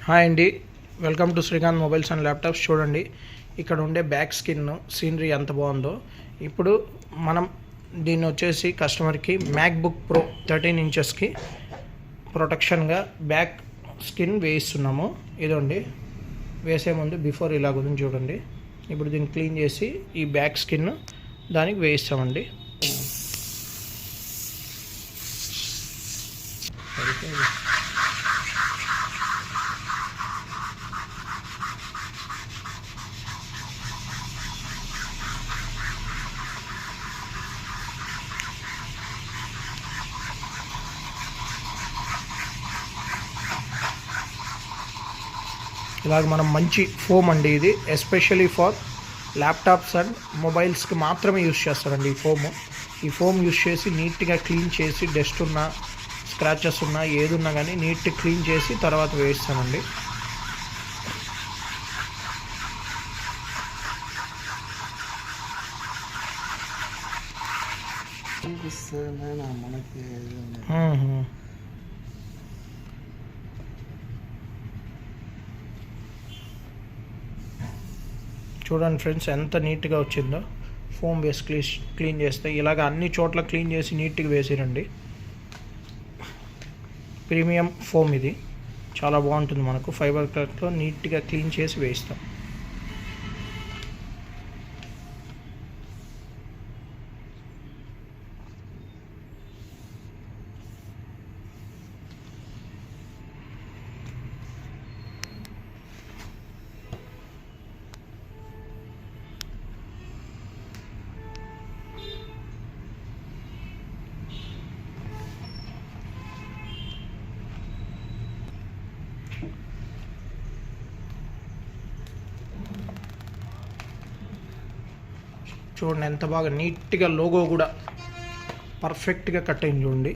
Hi అండి, welcome to Srikanth mobiles and laptops. చూడండి, ఇక్కడ ఉండే బ్యాక్ స్కిన్ సీనరీ ఎంత బాగుందో. ఇప్పుడు మనం దీన్ని వచ్చేసి కస్టమర్కి మ్యాక్బుక్ ప్రో 13 ఇంచెస్కి ప్రొటెక్షన్గా బ్యాక్ స్కిన్ వేయిస్తున్నాము. ఇదండి, వేసే ముందు బిఫోర్ ఇలా గురించి చూడండి. ఇప్పుడు దీన్ని క్లీన్ చేసి ఈ బ్యాక్ స్కిన్ దానికి వేయిస్తామండి. ఇలాగ మనం మంచి ఫోమ్ అండి, ఇది ఎస్పెషలీ ఫర్ ల్యాప్టాప్స్ అండ్ మొబైల్స్కి మాత్రమే యూజ్ చేస్తారండి ఈ ఫోమ్ యూజ్ చేసి నీట్గా క్లీన్ చేసి డస్ట్ ఉన్నా స్క్రాచెస్ ఉన్నా ఏదున్నా కానీ నీట్గా క్లీన్ చేసి తర్వాత వేస్తామండి. చూడండి ఫ్రెండ్స్, ఎంత నీట్గా వచ్చిందో. ఫోమ్ వేసి క్లీన్ చేస్తే ఇలాగ అన్ని చోట్ల క్లీన్ చేసి నీట్గా వేసిరండి. ప్రీమియం ఫోమ్ ఇది, చాలా బాగుంటుంది. మనకు ఫైబర్ క్లాత్లో నీట్గా క్లీన్ చేసి వేస్తాం. చూడండి ఎంత బాగా నీట్గా లోగో కూడా పర్ఫెక్ట్గా కట్ అయింది చూడండి.